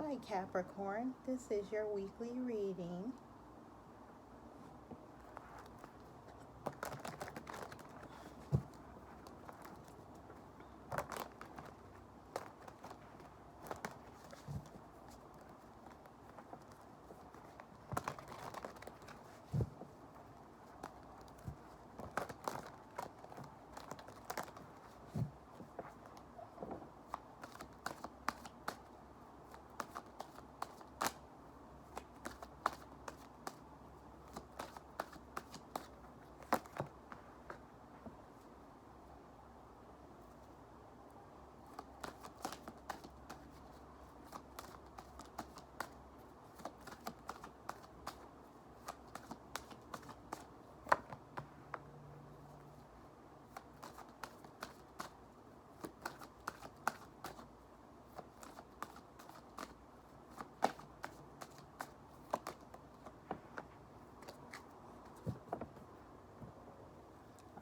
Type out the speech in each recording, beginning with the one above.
Hi Capricorn, this is your weekly reading.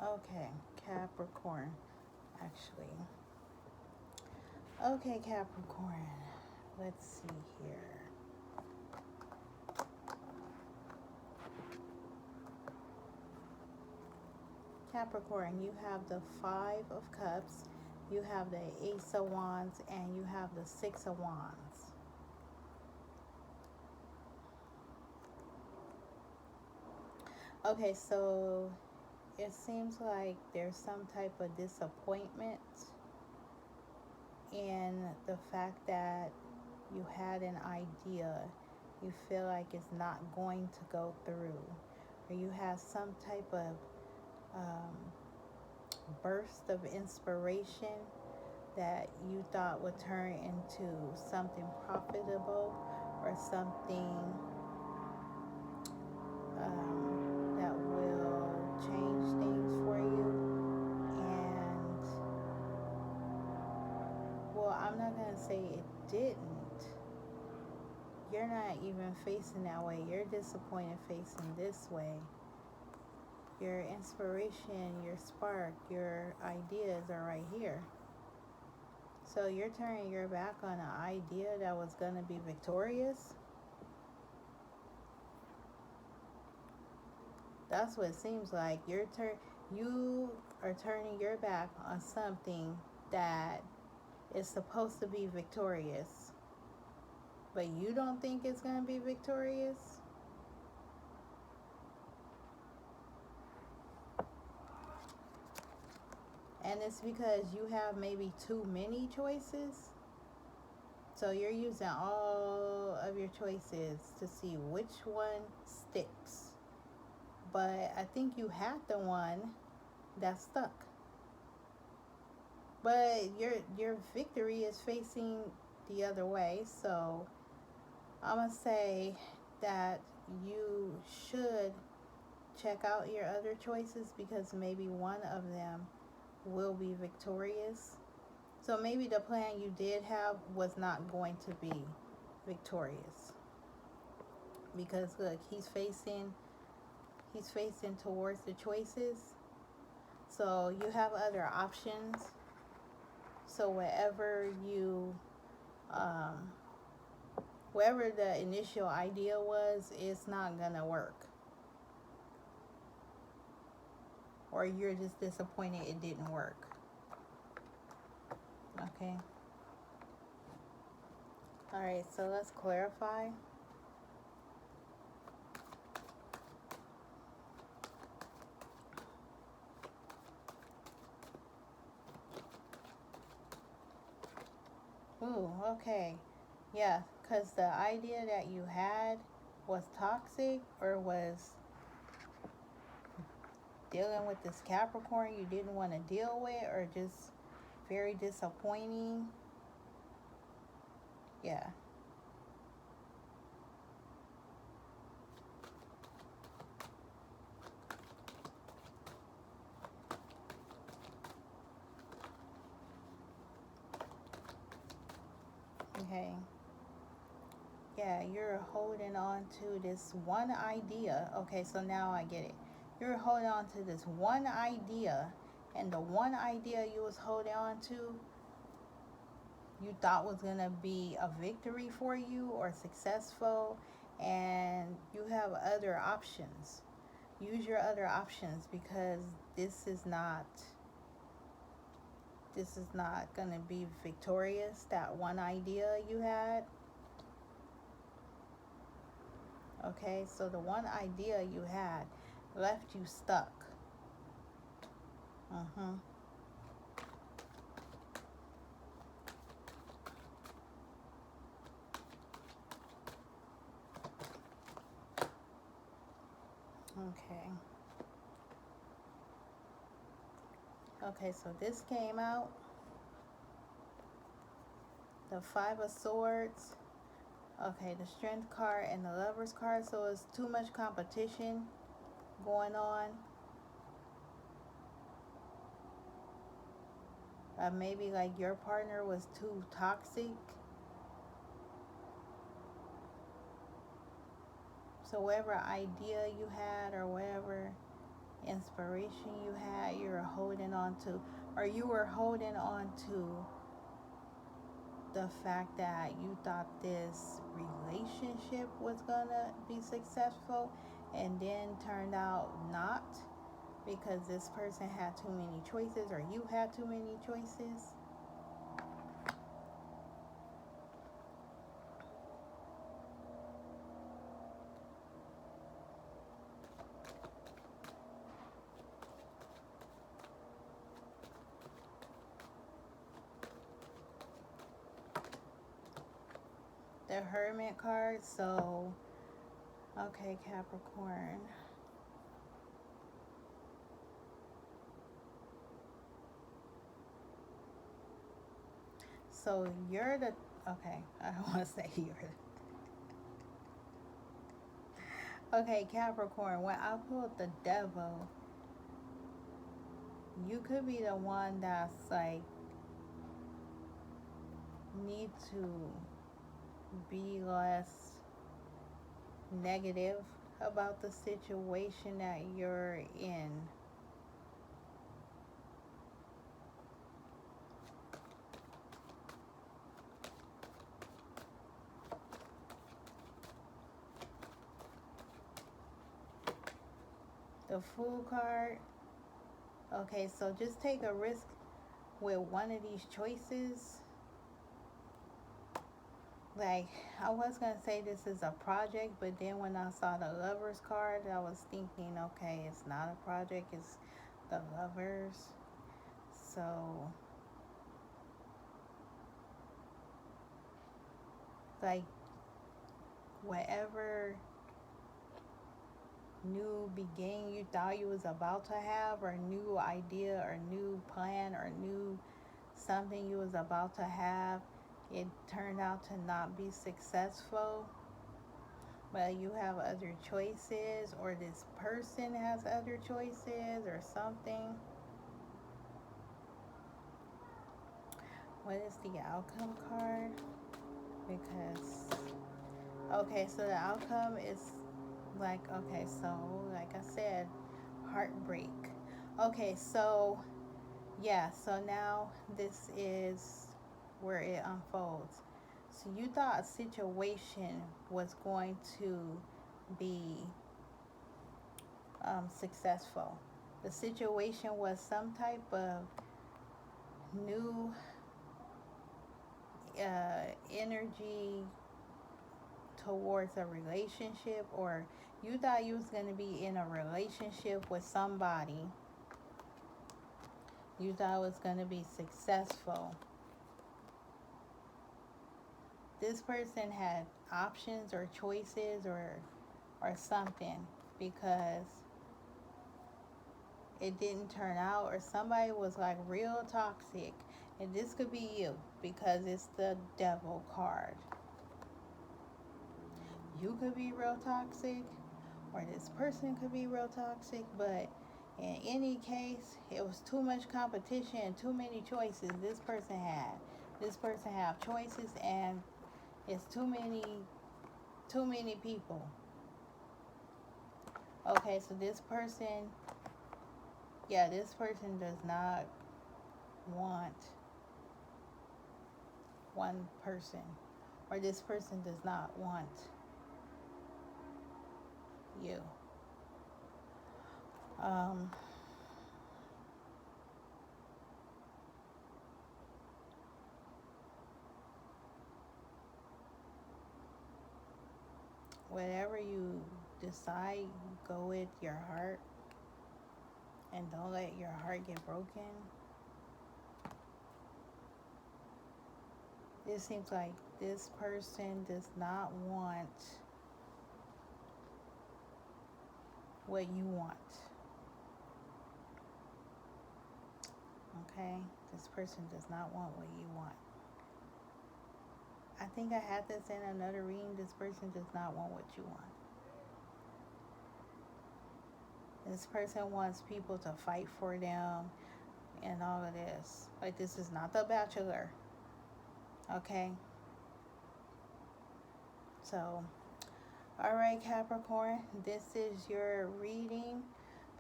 Okay, Capricorn, actually. Okay, Capricorn, let's see here. Capricorn, you have the Five of Cups, you have the Ace of Wands, and you have the Six of Wands. Okay, so it seems like there's some type of disappointment in the fact that you had an idea, you feel like it's not going to go through, or you have some type of burst of inspiration that you thought would turn into something profitable or something that will change things for you. And, well, I'm not going to say it didn't. You're not even facing that way. You're disappointed facing this way. Your inspiration, your spark, your ideas are right here. So you're turning your back on an idea that was going to be victorious. That's what it seems like. You are turning your back on something that is supposed to be victorious. But you don't think it's going to be victorious? And it's because you have maybe too many choices. So you're using all of your choices to see which one sticks. But I think you had the one that stuck. But your victory is facing the other way. So I'm going to say that you should check out your other choices, because maybe one of them will be victorious. So maybe the plan you did have was not going to be victorious. Because look, he's facing towards the choices. So you have other options. So whatever the initial idea was, it's not gonna work. Or you're just disappointed it didn't work. Okay. Alright, so let's clarify. Ooh, okay. Yeah, because the idea that you had was toxic, or was dealing with this Capricorn you didn't want to deal with, or just very disappointing. Yeah. Okay. Yeah, you're holding on to this one idea. Okay, so now I get it. You're holding on to this one idea, and the one idea you was holding on to you thought was going to be a victory for you or successful, and you have other options. Use your other options, because this is not going to be victorious. That one idea you had. Okay, so the one idea you had left you stuck. Okay, so this came out. The Five of Swords. Okay, the Strength card and the Lovers card. So it's too much competition going on. Maybe like your partner was too toxic. So whatever idea you had or whatever inspiration you had, you were holding on to, or you were holding on to the fact that you thought this relationship was gonna be successful, and then turned out not, because this person had too many choices, or you had too many choices. The Hermit card. So, okay, Capricorn. So you're the, okay, I don't want to say you're the, okay, Capricorn, when I pulled the Devil, you could be the one that's like, need to be less negative about the situation that you're in. The Fool card. Okay, so just take a risk with one of these choices. Like, I was going to say this is a project, but then when I saw the Lovers card, I was thinking, okay, it's not a project, it's the Lovers. So, like, whatever new beginning you thought you was about to have, or new idea, or new plan, or new something you was about to have, it turned out to not be successful. But you have other choices, or this person has other choices, or something. What is the outcome card? Because, okay, so the outcome is like, okay, so like I said, heartbreak. Okay, so yeah, so now this is where it unfolds. So you thought a situation was going to be successful. The situation was some type of new energy towards a relationship, or you thought you was going to be in a relationship with somebody. You thought it was going to be successful. This person had options or choices, or something, because it didn't turn out, or somebody was like real toxic. And this could be you, because it's the Devil card. You could be real toxic, or this person could be real toxic, but in any case, it was too much competition and too many choices this person had. This person have choices, and it's too many people. Okay, so this person does not want one person, or this person does not want you. Whatever you decide, go with your heart, and don't let your heart get broken. It seems like this person does not want what you want. Okay? This person does not want what you want. I think I had this in another reading. This person does not want what you want. This person wants people to fight for them and all of this. Like, this is not The Bachelor. Okay? So, alright, Capricorn, this is your reading.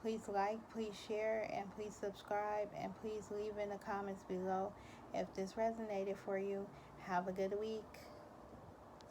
Please like, please share, and please subscribe, and please leave in the comments below if this resonated for you. Have a good week.